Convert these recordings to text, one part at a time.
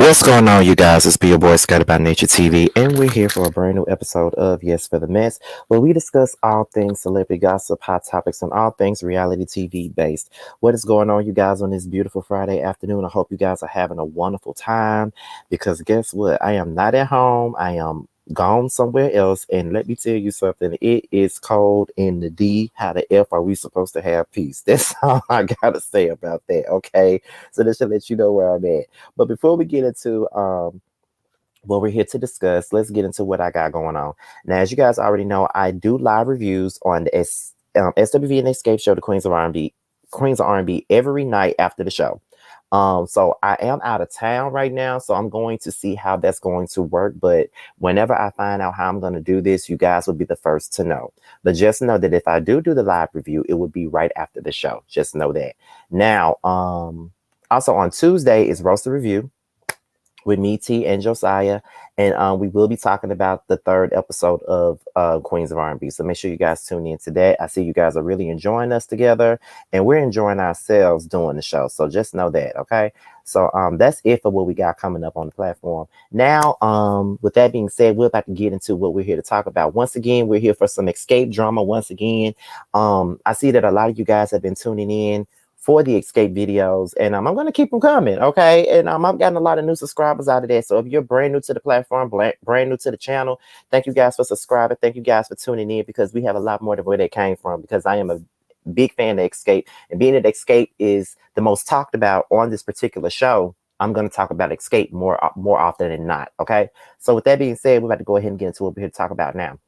What's going on, you guys? It's be your boy Scotty by Nature TV, and we're here for a brand new episode of Yes for the Mess, where we discuss all things celebrity gossip, hot topics, and all things reality TV based. What is going on, you guys, on this beautiful Friday afternoon? I hope you guys are having a wonderful time, because guess what? I am not at home. I am gone somewhere else, and let me tell you something. It is cold in the D. How the F are we supposed to have peace? That's all I gotta say about that. Okay, so this should let you know where I'm at. But before we get into what we're here to discuss, let's get into what I got going on. Now, as you guys already know, I do live reviews on the SWV and Xscape show, the Queens of R&B, every night after the show. So I am out of town right now, so I'm going to see how that's going to work. But whenever I find out how I'm going to do this, you guys will be the first to know. But just know that if I do the live review, it will be right after the show. Just know that. Now, also on Tuesday is Roast the Review with me, T, and Josiah, and we will be talking about the third episode of Queens of R&B. So make sure you guys tune in to that. I see you guys are really enjoying us together, and we're enjoying ourselves doing the show. So just know that, okay? So that's it for what we got coming up on the platform. Now, with that being said, we're about to get into what we're here to talk about. Once again, we're here for some Xscape drama. Once again, I see that a lot of you guys have been tuning in for the Xscape videos, and I'm going to keep them coming, okay? And I've gotten a lot of new subscribers out of that. So if you're brand new to the platform, brand new to the channel, thank you guys for subscribing. Thank you guys for tuning in, because we have a lot more than where that came from, because I am a big fan of Xscape, and being that Xscape is the most talked about on this particular show, I'm going to talk about Xscape more often than not, okay? So with that being said, we're about to go ahead and get into what we're here to talk about now.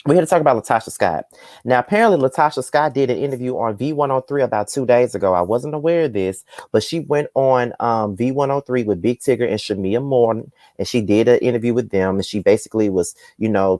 We're here to talk about Latocha Scott. Now, apparently, Latocha Scott did an interview on V103 about 2 days ago. I wasn't aware of this, but she went on V103 with Big Tigger and Shamia Morton, and she did an interview with them. And she basically was,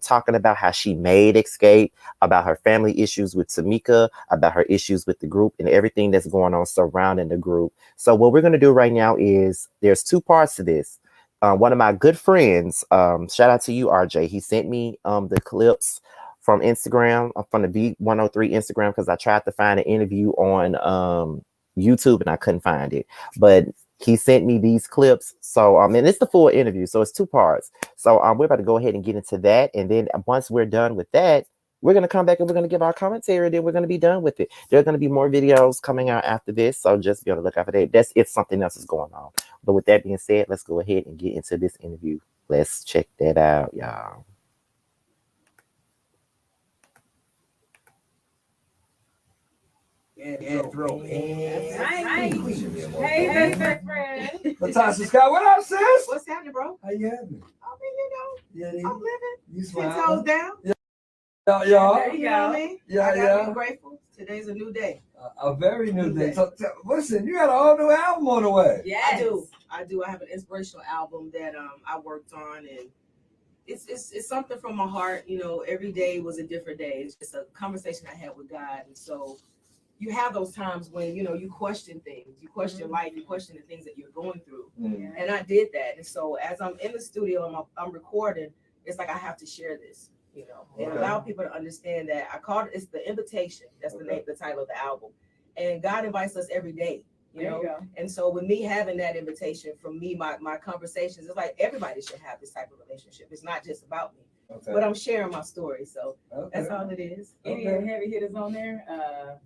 talking about how she made Xscape, about her family issues with Tamika, about her issues with the group, and everything that's going on surrounding the group. So what we're going to do right now is there's two parts to this. One of my good friends, shout out to you, RJ. He sent me the clips from Instagram, from the V103 Instagram, because I tried to find an interview on YouTube and I couldn't find it. But he sent me these clips. So, and it's the full interview. So it's two parts. So we're about to go ahead and get into that. And then once we're done with that, we're going to come back and we're going to give our commentary. Then we're going to be done with it. There are going to be more videos coming out after this. So just be on the lookout for that. That's if something else is going on. But with that being said, let's go ahead and get into this interview. Let's check that out, y'all. Hey, best friend. Latocha Scott, what up, sis? What's happening, bro? How you having? I'm living. You 10 smiling? toes down. Yeah. You know what I mean? Yeah, I gotta be grateful. Today's a new day. A very new day. So, listen, you got an all new album on the way. Yes. I do. I have an inspirational album that I worked on, and it's something from my heart. Every day was a different day. It's just a conversation I had with God, and so you have those times when you question things, you question life, you question the things that you're going through, and I did that. And so as I'm in the studio, I'm recording. It's like I have to share this, and allow people to understand that I called it's the invitation. That's the title of the album, and God invites us every day. And so with me having that invitation from me, my conversations, it's like everybody should have this type of relationship. It's not just about me, but I'm sharing my story. So that's all it is. Any heavy hitters on there?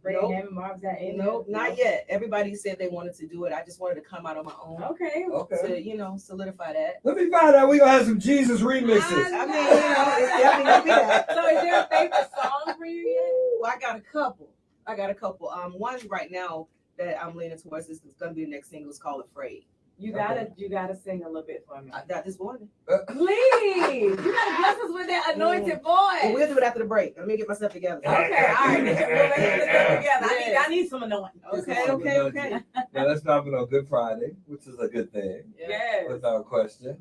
Freddie Nope. Hammond, Marv's that in? Nope, not yet. Everybody said they wanted to do it. I just wanted to come out on my own. Okay. To solidify that. Let me find out. We're going to have some Jesus remixes. I mean, it's definitely gonna be that. So is there a favorite song for you yet? Ooh, I got a couple. One right now that I'm leaning towards is gonna be the next single. It's called Afraid. You gotta sing a little bit for me. I got this morning. Please, you gotta bless us with that anointed voice. Well, we'll do it after the break. Let me get myself together. Okay, all right. We'll get it together. I need some anointing. Okay. Now, let's drop it on Good Friday, which is a good thing. Yes. Without question.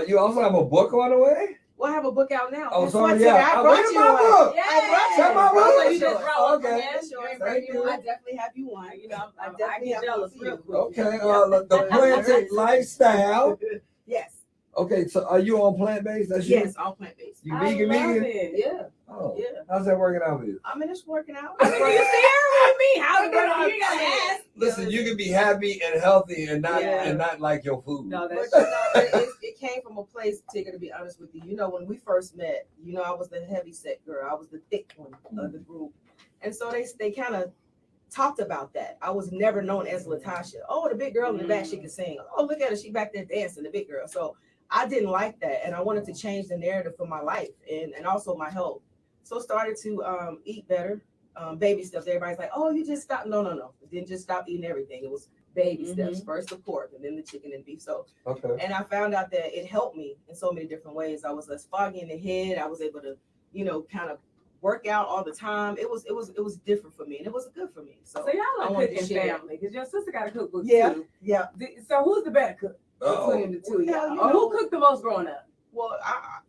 You also have a book on the way? Well, I have a book out now. Oh, Guess sorry, what, yeah. I brought you one. Book. Yes. I Got my brought book. you You just one. roll up Okay. again. Thank you. I definitely have you one. I get jealous real quick. Okay, the Planted Lifestyle. Yes. Okay, so are you on plant-based? That's Yes, all plant-based. You I vegan, love vegan? it. Yeah, Oh, yeah. how's that working out for you? I mean, it's working out. I mean, you sharing with me. How's it going? You gotta ask. Listen, you can be happy and healthy and not Yeah. and not like your food. No, But that's you know, it came from a place, Tigger, to be honest with you. You know, when we first met, you know, I was the heavy set girl. I was the thick one of the group. And so they kind of talked about that. I was never known as Latasha. Oh, the big girl in the back, she can sing. Oh, look at her, she back there dancing, the big girl. So I didn't like that, and I wanted to change the narrative for my life and also my health. So started to eat better, baby steps. Everybody's like, oh, you just stopped. No. Didn't just stop eating everything. It was baby steps. First the pork, and then the chicken and beef. So, and I found out that it helped me in so many different ways. I was less foggy in the head. I was able to, you know, kind of work out all the time. It was different for me, and it was good for me. So y'all are cooking family because your sister got a cookbook Yeah, too. yeah. So who's the better cook between the two of Well, y'all? you Or know- who cooked the most growing up? Well,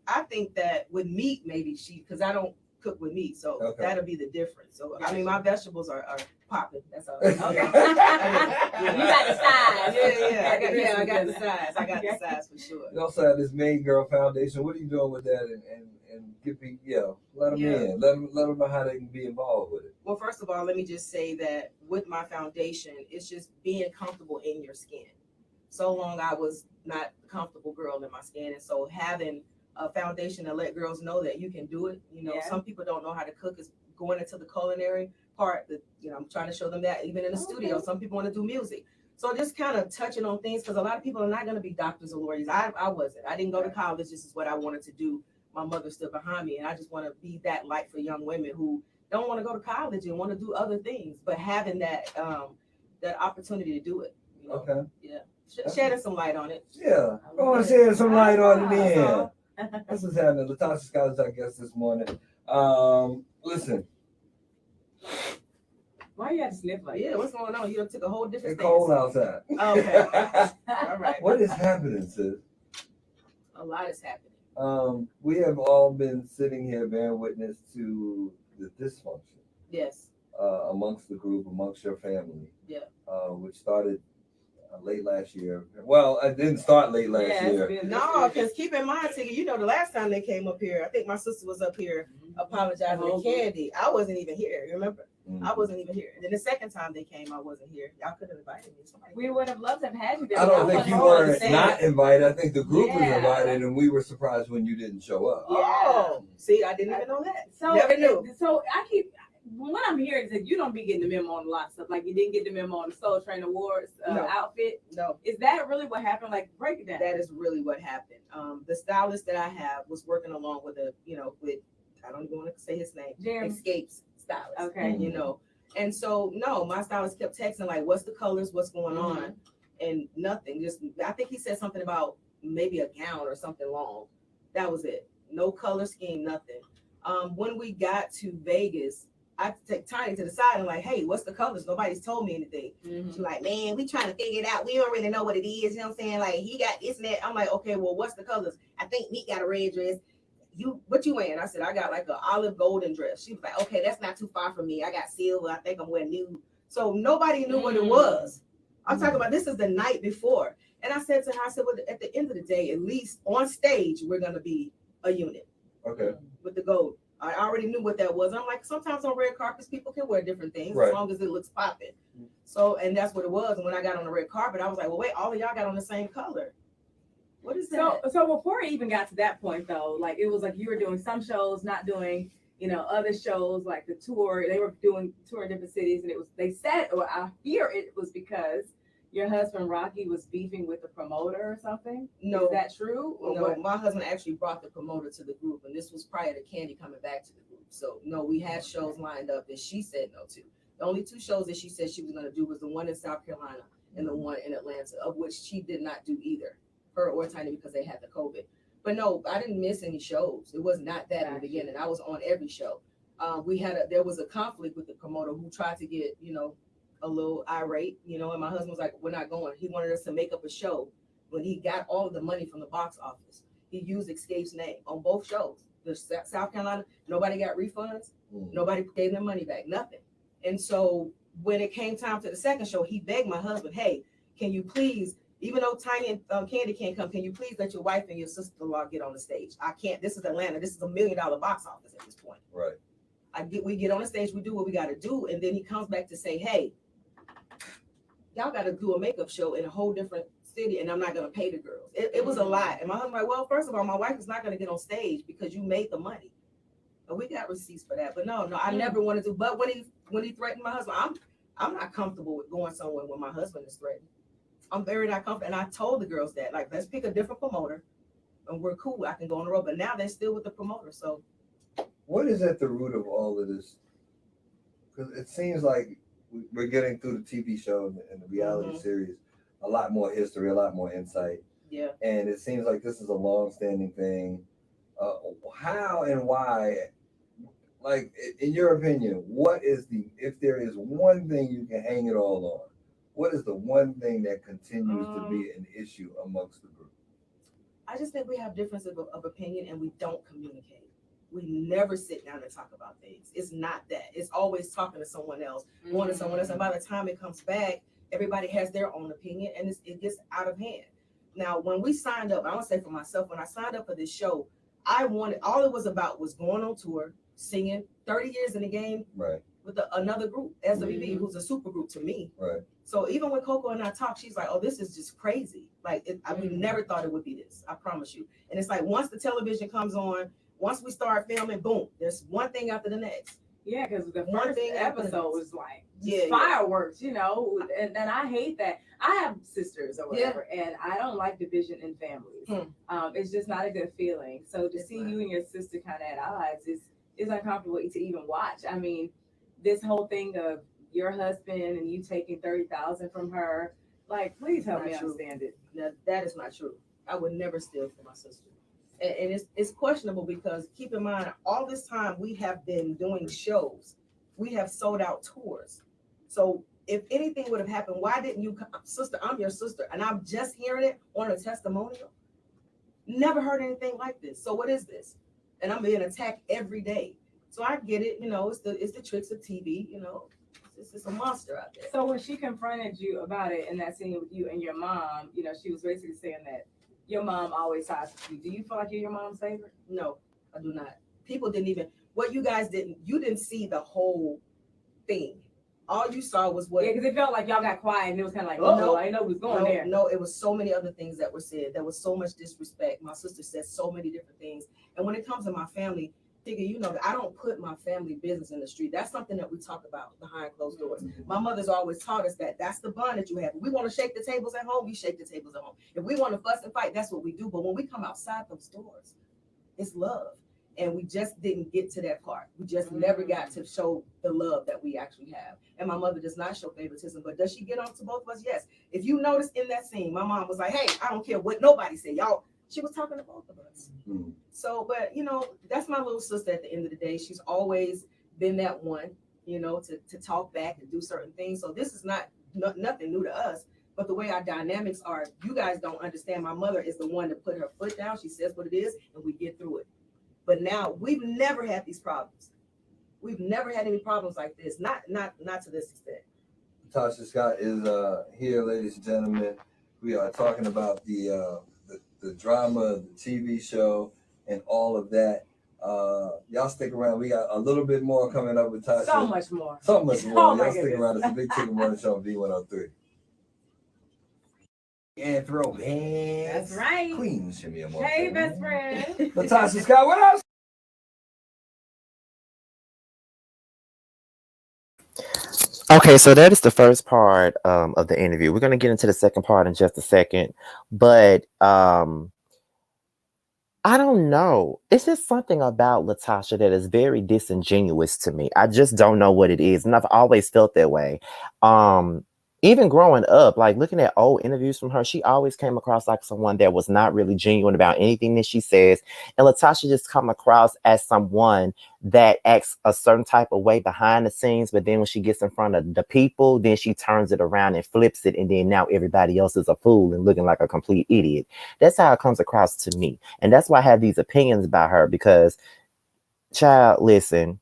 I think that with meat, maybe because I don't cook with meat, so that'll be the difference. So I mean, my vegetables are popping. That's all. Okay. You got the size. Yeah, I got the size. I got the size for sure. You also have this Main Girl Foundation. What are you doing with that? And give me, let them in. Let them know how they can be involved with it. Well, first of all, let me just say that with my foundation, it's just being comfortable in your skin. So long I was not a comfortable girl in my skin, and so having a foundation to let girls know that you can do it. You know, some people don't know how to cook. Is going into the culinary part. That I'm trying to show them that even in the studio, some people want to do music. So just kind of touching on things because a lot of people are not going to be doctors or lawyers. I wasn't. I didn't go to college. This is what I wanted to do. My mother stood behind me, and I just want to be that light for young women who don't want to go to college and want to do other things, but having that that opportunity to do it. You know? Okay. Yeah. Shedding some light on it. Yeah. I want to shed some light on it then. This is happening. Latocha Scott is our guest this morning. Listen. Why you had to sniff like Yeah, what's going on? You took a whole different It's cold outside. Okay. All right. What is happening, sis? A lot is happening. We have all been sitting here bearing witness to the dysfunction. Yes. Amongst the group, amongst your family. Yeah. Which started late last year. Well, it didn't start late last year. No, because keep in mind, Tigger, you know, the last time they came up here, I think my sister was up here apologizing to Candy. I wasn't even here. You remember? I wasn't even here. And then the second time they came, I wasn't here. Y'all could have invited me. We would have loved to have had you there. I don't think you were not invited. I think the group was invited, and we were surprised when you didn't show up. Oh, see, I didn't even know that. So never knew. So I keep. What I'm hearing is that you don't be getting the memo on a lot of stuff. Like you didn't get the memo on the Soul Train Awards outfit. No. Is that really what happened? Like break it down. That is really what happened. The stylist that I have was working along with with I don't even want to say his name. Xscape's stylist. Okay. You know. And so no, my stylist kept texting like, what's the colors, what's going on? And nothing. Just I think he said something about maybe a gown or something long. That was it. No color scheme, nothing. When we got to Vegas, I take Tiny to the side and like, hey, what's the colors? Nobody's told me anything. She's like, man, we trying to figure it out. We don't really know what it is. You know what I'm saying? Like, he got this and that. I'm like, okay, well, what's the colors? I think Meek got a red dress. What you wearing? I said, I got like an olive golden dress. She was like, okay, that's not too far from me. I got silver. I think I'm wearing nude. So nobody knew what it was. I'm talking about this is the night before. And I said to her, I said, well, at the end of the day, at least on stage, we're going to be a unit. Okay. With the gold. I already knew what that was. I'm like, sometimes on red carpets, people can wear different things as long as it looks popping. So, and that's what it was. And when I got on the red carpet, I was like, well, wait, all of y'all got on the same color. What is that? So before it even got to that point, though, like it was like you were doing some shows, not doing, other shows like the tour. They were doing tour in different cities, and it was. They said, or I hear it was because your husband Rocky was beefing with the promoter or something. No, is that true? Or no, what? my husband actually brought the promoter to the group, and this was prior to Candy coming back to the group. So no, we had shows lined up that she said no to. The only two shows that she said she was going to do was the one in South Carolina and the one in Atlanta, of which she did not do either, her or Tiny, because they had the COVID. But no, I didn't miss any shows. It was not that in the beginning. I was on every show. There was a conflict with the promoter who tried to get, a little irate, and my husband was like, we're not going. He wanted us to make up a show when he got all of the money from the box office. He used Xscape's name on both shows. The South Carolina, nobody got refunds. Nobody gave them money back, nothing. And so when it came time to the second show, he begged my husband, hey, can you please, Even though Tiny and Candy can't come, can you please let your wife and your sister-in-law get on the stage? I can't. This is Atlanta. This is $1 million box office at this point. Right. We get on the stage, we do what we got to do, and then he comes back to say, "Hey, y'all got to do a makeup show in a whole different city, and I'm not going to pay the girls." It was a lie. And my husband like, "Well, first of all, my wife is not going to get on stage because you made the money." But we got receipts for that. But no, I never wanted to. But when he threatened my husband, I'm not comfortable with going somewhere when my husband is threatened. I'm very not comfortable. And I told the girls that, like, let's pick a different promoter, and we're cool. I can go on the road. But now they're still with the promoter. So, what is at the root of all of this? Because it seems like we're getting through the TV show and the reality series, a lot more history, a lot more insight. Yeah. And it seems like this is a long-standing thing. How and why? Like, in your opinion, what is if there is one thing you can hang it all on, what is the one thing that continues to be an issue amongst the group? I just think we have differences of opinion and we don't communicate. We never sit down and talk about things. It's not that. It's always talking to someone else, going to someone else. And by the time it comes back, everybody has their own opinion and it gets out of hand. Now, when we signed up, I want to say for myself, when I signed up for this show, all it was about was going on tour, singing, 30 years in the game, right, with another group, SWV, who's a super group to me. Right. So even when Coco and I talk, she's like, "Oh, this is just crazy. Like, we never thought it would be this. I promise you." And it's like, once the television comes on, once we start filming, boom, there's one thing after the next. Yeah, because the first episode was like fireworks, and I hate that. I have sisters or whatever, and I don't like division in families. It's just not a good feeling. So to see you and your sister kind of at odds is uncomfortable to even watch. I mean, this whole thing of your husband and you taking 30,000 from her, like, please help me understand it. That is not true. I would never steal from my sister. And it's questionable because keep in mind, all this time we have been doing shows. We have sold out tours. So if anything would have happened, why didn't you, sister, I'm your sister, and I'm just hearing it on a testimonial? Never heard anything like this. So what is this? And I'm being attacked every day. So I get it, it's the tricks of TV, it's a monster out there. So when she confronted you about it in that scene with you and your mom, she was basically saying that your mom always sides with you. Do you feel like you're your mom's favorite? No, I do not. People didn't even, what you guys you didn't see the whole thing. All you saw was what. Yeah, because it felt like y'all got quiet and it was kind of like, oh, I didn't know it was going there. No, it was so many other things that were said. There was so much disrespect. My sister said so many different things. And when it comes to my family, that I don't put my family business in the street. That's something that we talk about behind closed doors. My mother's always taught us that that's the bond that you have. If we want to shake the tables at home, we shake the tables at home. If we want to fuss and fight, that's what we do. But when we come outside those doors, it's love. And we just didn't get to that part. We just never got to show the love that we actually have. And my mother does not show favoritism, but does she get on to both of us? Yes. If you notice in that scene, my mom was like, "Hey, I don't care what nobody say, y'all." She was talking to both of us. So, but that's my little sister at the end of the day. She's always been that one, to talk back and do certain things. So this is nothing new to us. But the way our dynamics are, you guys don't understand. My mother is the one to put her foot down. She says what it is, and we get through it. But now we've never had these problems. We've never had any problems like this. Not to this extent. Tasha Scott is here, ladies and gentlemen. We are talking about the drama, the TV show, and all of that. Y'all stick around. We got a little bit more coming up with Tasha. So much more. Y'all stick around. It's a Big Chicken Morning Show on V103. And throwbacks. That's right. Queen Shimmy. Hey, best friend. Latocha Scott, what else? Okay, so that is the first part of the interview. We're going to get into the second part in just a second. But I don't know. It's just something about Latocha that is very disingenuous to me. I just don't know what it is. And I've always felt that way. Even growing up, like looking at old interviews from her, she always came across like someone that was not really genuine about anything that she says. And Latocha just come across as someone that acts a certain type of way behind the scenes. But then when she gets in front of the people, then she turns it around and flips it. And then now everybody else is a fool and looking like a complete idiot. That's how it comes across to me. And that's why I have these opinions about her, because, child, listen,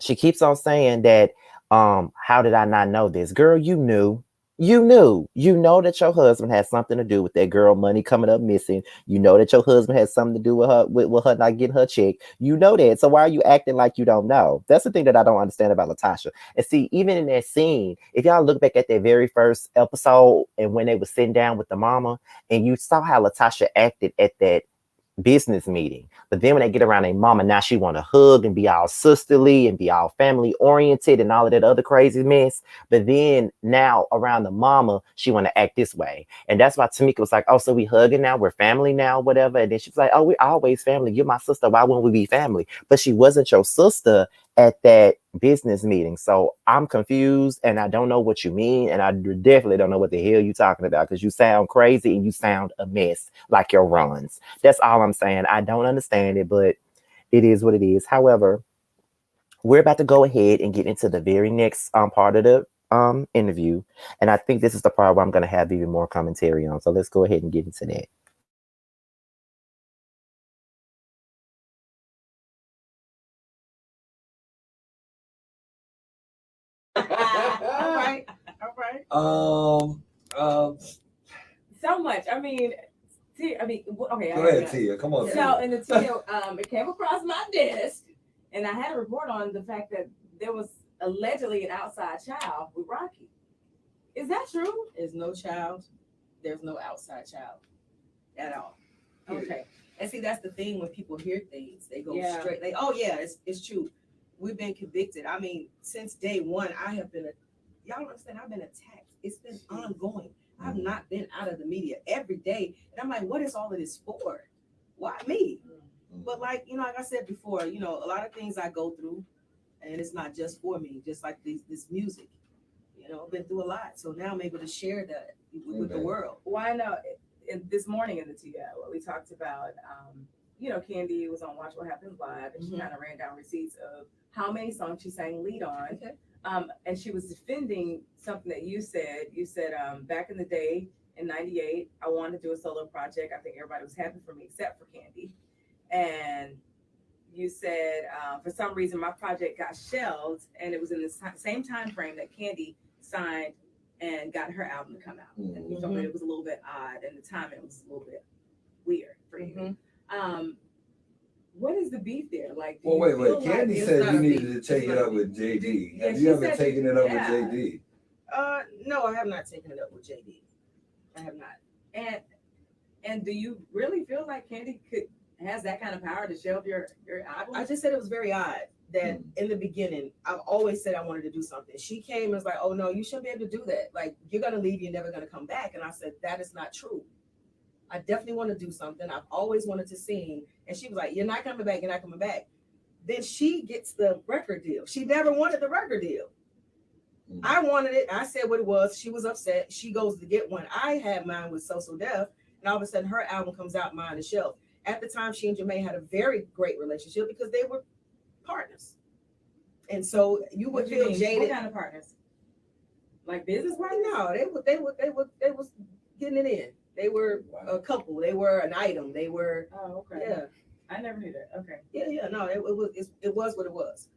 she keeps on saying that, how did I not know this? Girl, you knew. you know that your husband has something to do with that girl money coming up missing. You know that your husband has something to do with her with her not getting her check. You know that. So why are you acting like you don't know? That's the thing that I don't understand about Latasha. And see, even in that scene, if y'all look back at that very first episode and when they were sitting down with the mama, and you saw how Latasha acted at that business meeting. But then when they get around their mama, now she want to hug and be all sisterly and be all family oriented and all of that other crazy mess. But then now around the mama, she want to act this way. And that's why Tamika was like, oh, so we hugging now? We're family now, whatever. And then she's like, oh, we're always family. You're my sister. Why wouldn't we be family? But she wasn't your sister at that business meeting. So I'm confused and I don't know what you mean. And I definitely don't know what the hell you talking about because you sound crazy and you sound a mess like your runs. That's all I'm saying. I don't understand it, but it is what it is. However, we're about to go ahead and get into the very next part of the interview. And I think this is the part where I'm going to have even more commentary on. So let's go ahead and get into that. All right. All right. So much. I mean, okay. Go ahead, Tia. Come on. So in the Tia, it came across my desk, and I had a report on the fact that there was allegedly an outside child with Rocky. Is that true? There's no child. There's no outside child at all. Period. Okay. And see, that's the thing when people hear things, they go Yeah. straight. Like, oh yeah, it's true. We've been convicted. I mean, since day one, I have been. Y'all don't understand? I've been attacked. It's been ongoing. I've not been out of the media every day, and I'm like, what is all of this for? Why me? But like like I said before, a lot of things I go through, and it's not just for me. Just like this music, I've been through a lot. So now I'm able to share that with the world. Well, I know this morning in the TIA, we talked about, Candy was on Watch What Happens Live, and she kind of ran down receipts of how many songs she sang lead on. Okay. And she was defending something that you said. You said, back in the day in '98, I wanted to do a solo project. I think everybody was happy for me except for Candy. And you said, for some reason, my project got shelved, and it was in the same time frame that Candy signed and got her album to come out. And you felt that it was a little bit odd, and the timing was a little bit weird for you. What is the beef there? Like, well, wait. Candy said you needed to take it up with JD. Have you ever taken it up with JD? No, I have not taken it up with JD. I have not. And do you really feel like Candy has that kind of power to shelve your album? I just said it was very odd that in the beginning, I've always said I wanted to do something. She came and was like, oh no, you shouldn't be able to do that. Like, you're going to leave, you're never going to come back. And I said, that is not true. I definitely want to do something. I've always wanted to sing. And she was like, you're not coming back, you're not coming back. Then she gets the record deal. She never wanted the record deal. I wanted it. I said what it was. She was upset. She goes to get one. I had mine with So Def. And all of a sudden her album comes out, mine is shelved. At the time, she and Jermaine had a very great relationship because they were partners. And so you would feel jaded. What kind of partners? Like business partners? No, they was getting it in. They were a couple. They were an item. They were. Oh, okay. Yeah. I never knew that. Okay. Yeah. No, it was what it was.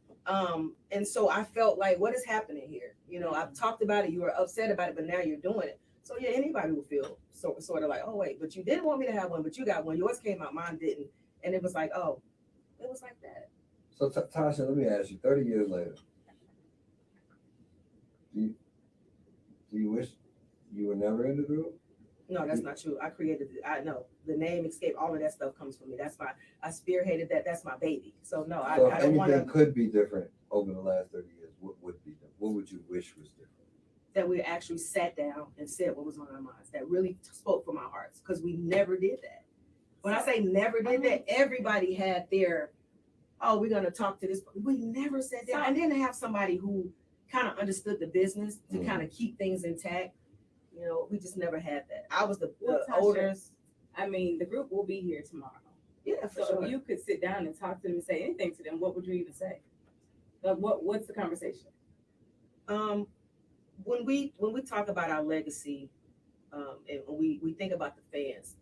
And so I felt like, what is happening here? I've talked about it. You were upset about it, but now you're doing it. So yeah, anybody would feel sort of like, oh wait, but you didn't want me to have one, but you got one. Yours came out, mine didn't, and it was like, oh, it was like that. So Tasha, let me ask you: 30 years later, do you wish you were never in the group? No, that's not true. I created it. I know the name Xscape, all of that stuff comes from me. I spearheaded that. That's my baby. So no, I don't want to. Anything could be different over the last 30 years. What would be different? What would you wish was different? That we actually sat down and said what was on our minds. That really spoke from our hearts, because we never did that. When I say never did that, everybody had their, oh, we're gonna talk to this. We never said that. And then to have somebody who kind of understood the business to kind of keep things intact. We just never had that. I was the oldest. I mean, the group will be here tomorrow. Yeah, for so sure. If you could sit down and talk to them and say anything to them, what would you even say? Like, what's the conversation? When we talk about our legacy, and when we think about the fans,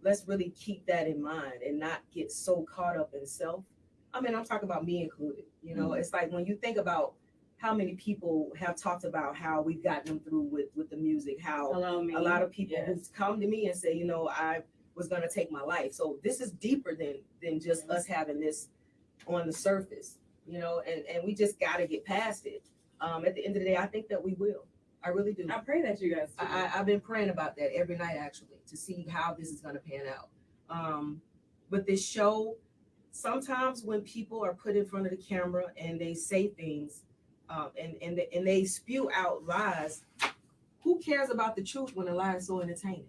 let's really keep that in mind and not get so caught up in self. I mean, I'm talking about me included. It's like when you think about how many people have talked about how we've gotten them through with the music, how Hello, me. a lot of people Yes. who've come to me and say, you know, I was going to take my life. So this is deeper than just us having this on the surface, you know, and we just got to get past it. At the end of the day, I think that we will. I really do. I pray that you guys do. I've been praying about that every night, actually, to see how this is going to pan out. But this show, sometimes when people are put in front of the camera and they say things, and they spew out lies, who cares about the truth when a lie is so entertaining?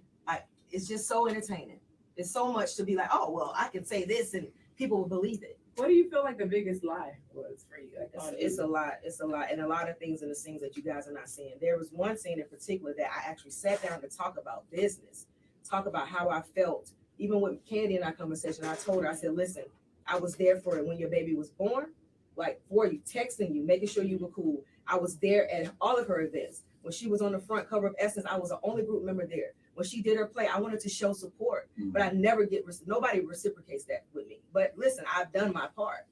It's just so entertaining. It's so much to be like, oh well, I can say this and people will believe it. What do you feel like the biggest lie was for you? It's a lot. It's a lot, and a lot of things in the scenes that you guys are not seeing. There was one scene in particular that I actually sat down to talk about business, talk about how I felt. Even with Candy in our conversation, I told her, I said, listen, I was there for it when your baby was born, like for you, texting you, making sure you were cool. I was there at all of her events. When she was on the front cover of Essence, I was the only group member there. When she did her play, I wanted to show support, but I never nobody reciprocates that with me. But listen, I've done my part.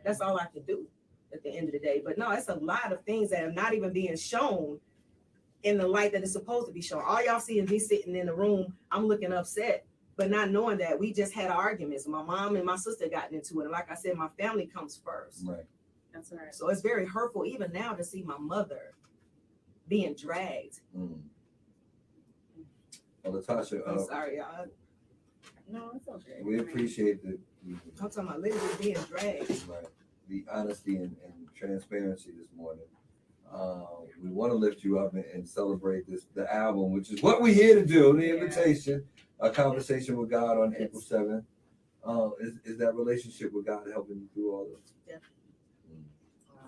That's all I can do at the end of the day. But no, it's a lot of things that are not even being shown in the light that it's supposed to be shown. All y'all see is me sitting in the room, I'm looking upset, but not knowing that we just had arguments. My mom and my sister got into it. And like I said, my family comes first. Right. That's right. So it's very hurtful even now to see my mother being dragged. Well, Latocha, I'm sorry, y'all. No, it's okay. we appreciate I'm talking about literally being dragged. right, the honesty and transparency this morning. We want to lift you up and celebrate the album, which is what we're here to do. The invitation, a conversation with God on April 7th. Is that relationship with God helping you through all this?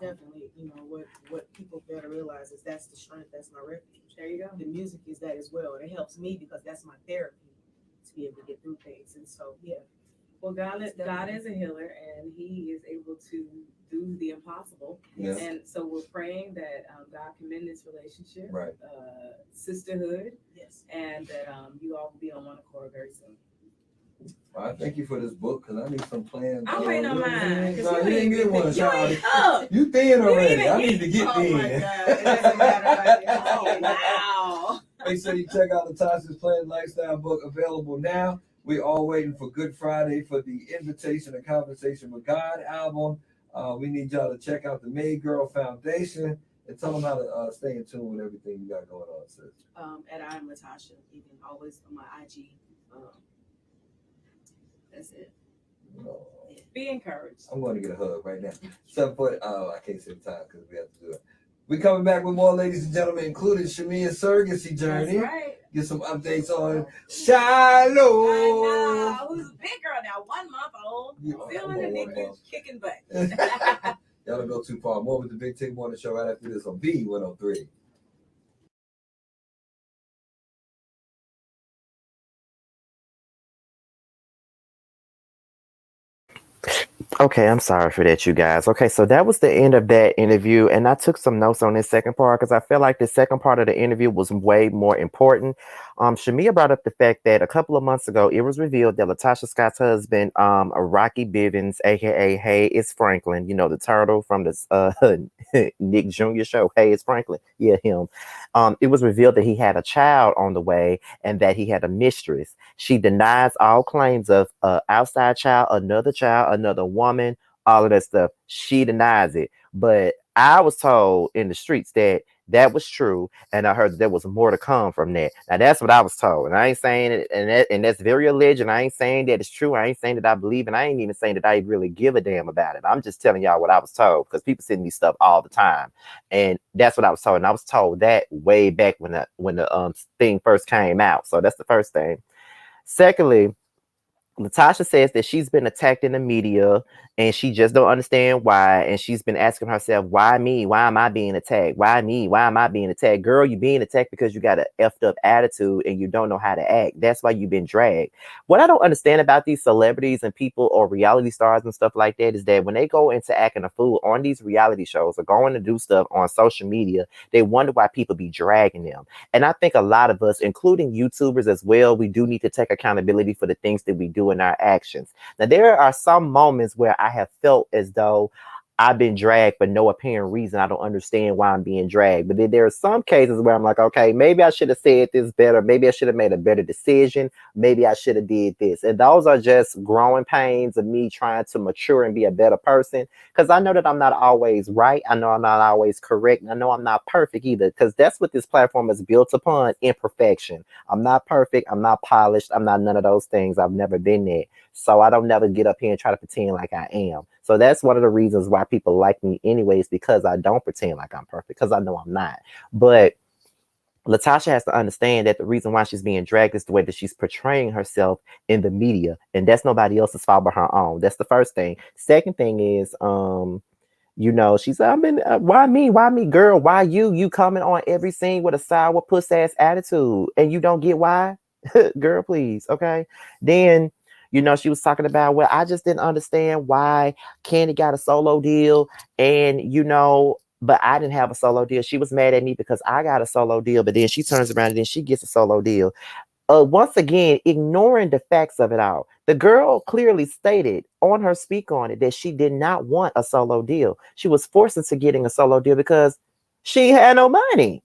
Definitely, you know what people better realize is that's the strength, that's my refuge. There you go. The music is that as well, and it helps me because that's my therapy to be able to get through things. And so, yeah. Well, God is a healer, and He is able to do the impossible. Yeah. And so we're praying that God can mend this relationship, Right. Sisterhood, Yes. and that you all will be on one accord very soon. Well, I thank you for this book because I need some plans. I'm waiting on mine. No, you didn't get one, You Charlie. ain't up. You thin already. even I need to get Oh thin. my God, it doesn't matter. Oh, wow. Make sure you check out Latocha's Plain Lifestyle book, available now. We're all waiting for Good Friday for the Invitation and Conversation with God album. We need y'all to check out the Made Girl Foundation and tell them how to stay in tune with everything you got going on, sis. And I'm Latocha. You can always on my IG. That's it. No. Be encouraged. I'm going to get a hug right now. 7 foot. Oh, I can't say the time because we have to do it. We're coming back with more, ladies and gentlemen, including Shamia's surrogacy journey. That's right. Get some updates on Shiloh. I know. Who's a big girl now? 1 month old. Still in the NICU, kicking butt. Y'all don't go too far. More with the Big Tik Morning Show right after this on B103. Okay, I'm sorry for that, you guys. Okay, so that was the end of that interview, and I took some notes on this second part because I feel like the second part of the interview was way more important. Shamia brought up the fact that a couple of months ago, it was revealed that Latasha Scott's husband, Rocky Bivens, aka Hey, it's Franklin, you know, the turtle from the Nick Jr. show, Hey, it's Franklin, yeah, him. It was revealed that he had a child on the way and that he had a mistress. She denies all claims of outside child, another woman, all of that stuff. She denies it. But I was told in the streets that that was true, and I heard that there was more to come from that. Now that's what I was told, and I ain't saying it, and that's very alleged. I ain't saying that it's true. I ain't saying that I believe, and I ain't even saying that I really give a damn about it. I'm just telling y'all what I was told because people send me stuff all the time, and that's what I was told. And I was told that way back when the thing first came out. So that's the first thing. Secondly, Latasha says that she's been attacked in the media and she just don't understand why. And she's been asking herself, why me? Why am I being attacked? Why me? Why am I being attacked? Girl, you being attacked because you got an effed up attitude and you don't know how to act. That's why you've been dragged. What I don't understand about these celebrities and people or reality stars and stuff like that is that when they go into acting a fool on these reality shows or going to do stuff on social media, they wonder why people be dragging them. And I think a lot of us, including YouTubers as well, we do need to take accountability for the things that we do in our actions. Now, there are some moments where I have felt as though I've been dragged for no apparent reason. I don't understand why I'm being dragged. But then there are some cases where I'm like, okay, maybe I should have said this better. Maybe I should have made a better decision. Maybe I should have did this. And those are just growing pains of me trying to mature and be a better person. Because I know that I'm not always right. I know I'm not always correct. And I know I'm not perfect either. Because that's what this platform is built upon, imperfection. I'm not perfect. I'm not polished. I'm not none of those things. I've never been there. So I don't never get up here and try to pretend like I am. So that's one of the reasons why people like me anyways, because I don't pretend like I'm perfect, because I know I'm not. But Latasha has to understand that the reason why she's being dragged is the way that she's portraying herself in the media. And that's nobody else's fault but her own. That's the first thing. Second thing is, she said, I've been, why me? Why me, girl? Why you? You coming on every scene with a sour puss ass attitude and you don't get why? Girl, please. Okay. Then, she was talking about, well, I just didn't understand why Candy got a solo deal and, but I didn't have a solo deal. She was mad at me because I got a solo deal, but then she turns around and then she gets a solo deal. Once again, ignoring the facts of it all. The girl clearly stated on her speak on it that she did not want a solo deal. She was forced into getting a solo deal because she had no money.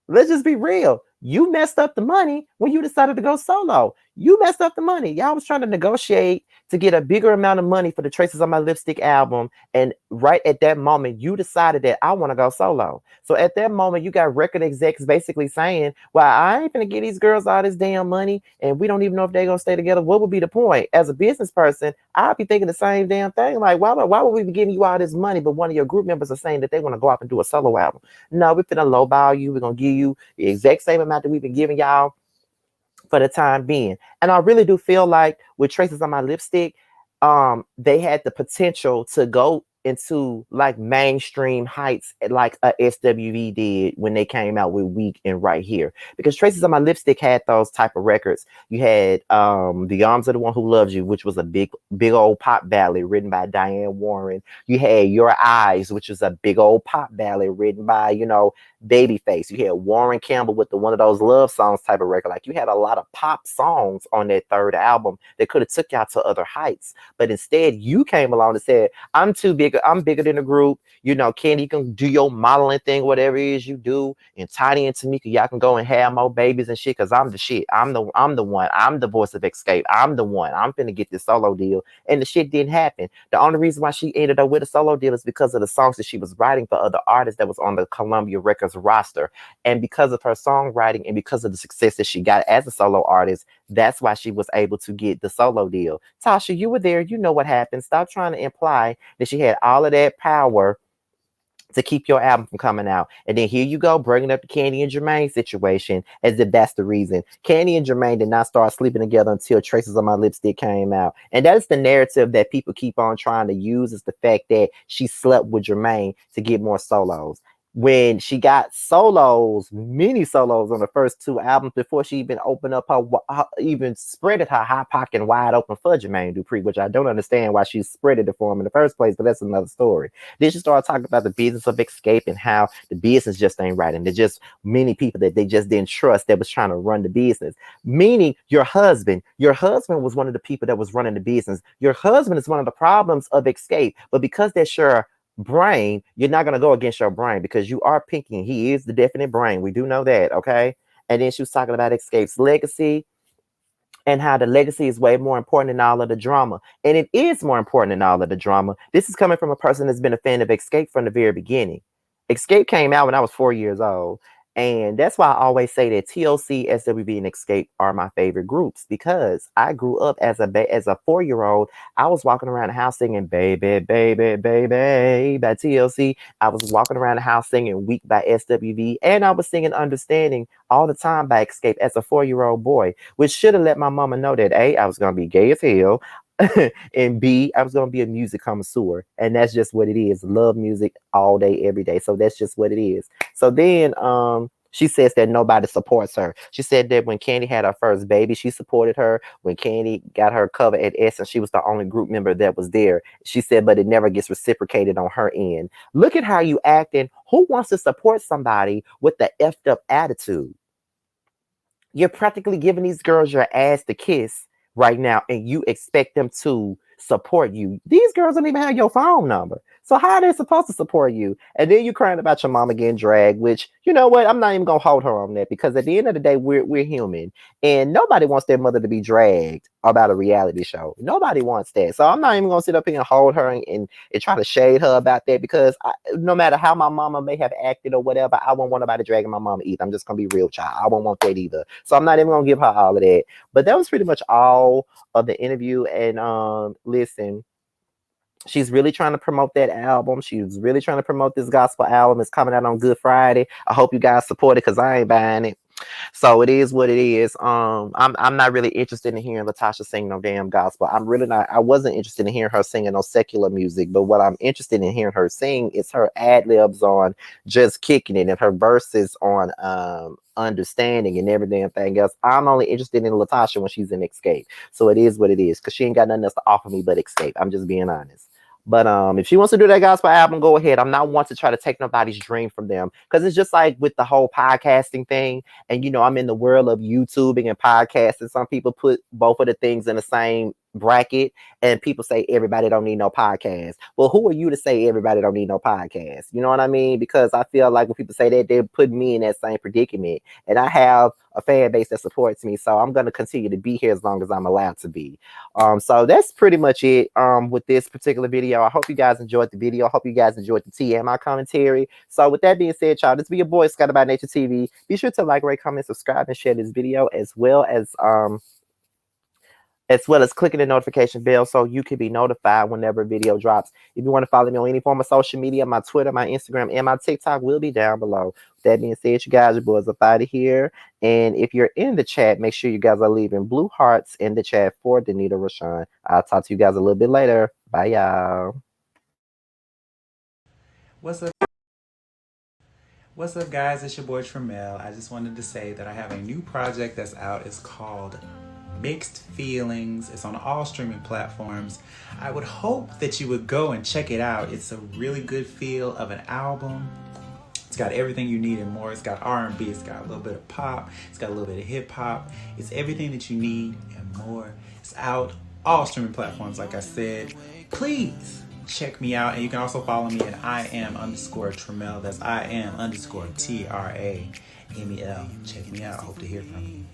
Let's just be real. You messed up the money when you decided to go solo. You messed up the money. Y'all was trying to negotiate to get a bigger amount of money for the Traces on My Lipstick album. And right at that moment, you decided that I want to go solo. So at that moment, you got record execs basically saying, well, I ain't going to give these girls all this damn money. And we don't even know if they're going to stay together. What would be the point? As a business person, I'd be thinking the same damn thing. Like, why would we be giving you all this money? But one of your group members are saying that they want to go out and do a solo album. No, we're finna lowball you. We're going to give you the exact same amount that we've been giving y'all for the time being. And I really do feel like with Traces on My Lipstick, they had the potential to go into like mainstream heights like a SWV did when they came out with Weak and Right Here. Because Traces on My Lipstick had those type of records. You had The Arms of the One Who Loves You, which was a big old pop ballad written by Diane Warren. You had Your Eyes, which was a big old pop ballad written by, Babyface. You had Warren Campbell with one of those love songs type of record. Like you had a lot of pop songs on that third album that could have took y'all to other heights. But instead, you came along and said, I'm too big. I'm bigger than the group. Candy, you can do your modeling thing, whatever it is you do. And Tiny and Tamika, y'all can go and have more babies and shit. Cause I'm the shit. I'm the one. I'm the voice of Xscape. I'm the one. I'm finna get this solo deal. And the shit didn't happen. The only reason why she ended up with a solo deal is because of the songs that she was writing for other artists that was on the Columbia Records roster. And because of her songwriting and because of the success that she got as a solo artist, that's why she was able to get the solo deal. Tasha, you were there. You know what happened. Stop trying to imply that she had all of that power to keep your album from coming out. And then here you go, bringing up the Candy and Jermaine situation as if that's the reason. Candy and Jermaine did not start sleeping together until Traces on My Lipstick came out. And that is the narrative that people keep on trying to use, is the fact that she slept with Jermaine to get more solos. When she got solos, mini solos on the first two albums before she even opened up even spreaded her hot pocket wide open for Jermaine Dupri, which I don't understand why she spreaded it for him in the first place, but that's another story. Then she started talking about the business of Xscape and how the business just ain't right. And there's just many people that they just didn't trust that was trying to run the business. Meaning your husband was one of the people that was running the business. Your husband is one of the problems of Xscape. But because that's your brain, you're not going to go against your brain because you are Pinky and he is the definite brain. We do know that. Okay. And then she was talking about Xscape's legacy and how the legacy is way more important than all of the drama. And it is more important than all of the drama. This is coming from a person that's been a fan of Xscape from the very beginning. Xscape came out when I was 4 years old. And that's why I always say that TLC, SWV, and Xscape are my favorite groups, because I grew up as a 4-year-old. I was walking around the house singing Baby, Baby, Baby by TLC. I was walking around the house singing Weak by SWV. And I was singing Understanding all the time by Xscape as a 4-year-old boy, which should have let my mama know that A, I was going to be gay as hell. And B, I was going to be a music connoisseur. And that's just what it is. Love music all day, every day. So that's just what it is. So then she says that nobody supports her. She said that when Candy had her first baby, she supported her. When Candy got her cover at Essence, she was the only group member that was there. She said, but it never gets reciprocated on her end. Look at how you acting. Who wants to support somebody with the effed up attitude? You're practically giving these girls your ass to kiss right now, and you expect them to support you. These girls don't even have your phone number. So how are they supposed to support you? And then you crying about your mama getting dragged, which, you know what, I'm not even gonna hold her on that, because at the end of the day, we're human. And nobody wants their mother to be dragged about a reality show. Nobody wants that. So I'm not even gonna sit up here and hold her and try to shade her about that, because no matter how my mama may have acted or whatever, I won't want nobody dragging my mama either. I'm just gonna be real, child. I won't want that either. So I'm not even gonna give her all of that. But that was pretty much all of the interview. And listen, she's really trying to promote that album. She's really trying to promote this gospel album. It's coming out on Good Friday. I hope you guys support it, because I ain't buying it. So it is what it is. I'm not really interested in hearing Latocha sing no damn gospel. I'm really not. I wasn't interested in hearing her singing no secular music. But what I'm interested in hearing her sing is her ad libs on Just Kicking It, and her verses on Understanding, and every damn thing else. I'm only interested in Latocha when she's in Xscape. So it is what it is, because she ain't got nothing else to offer me but Xscape. I'm just being honest. But if she wants to do that gospel album, go ahead. I'm not one to try to take nobody's dream from them, because it's just like with the whole podcasting thing. And I'm in the world of YouTubing and podcasting. Some people put both of the things in the same bracket, and people say everybody don't need no podcast. Well, who are you to say everybody don't need no podcast? You know what I mean? Because I feel like when people say that, they're putting me in that same predicament, and I have a fan base that supports me, so I'm going to continue to be here as long as I'm allowed to be. So that's pretty much it with this particular video. I hope you guys enjoyed the video. I hope you guys enjoyed the TMI commentary. So with that being said, y'all, this be your boy Scott about Nature TV. Be sure to like, rate, comment, subscribe, and share this video, as well as clicking the notification bell so you can be notified whenever a video drops. If you want to follow me on any form of social media, my Twitter, my Instagram, and my TikTok will be down below. With that being said, you guys, your boys up out of here. And if you're in the chat, make sure you guys are leaving blue hearts in the chat for Danita Rashawn. I'll talk to you guys a little bit later. Bye, y'all. What's up? What's up, guys? It's your boy Tremel. I just wanted to say that I have a new project that's out. It's called Mixed Feelings. It's on all streaming platforms. I would hope that you would go and check it out. It's a really good feel of an album. It's got everything you need and more. It's got R&B, it's got a little bit of pop, it's got a little bit of hip hop. It's everything that you need and more. It's out all streaming platforms, like I said. Please check me out, and you can also follow me at IAM_Tremel. That's IAM_TRAMEL. Check me out. I hope to hear from you.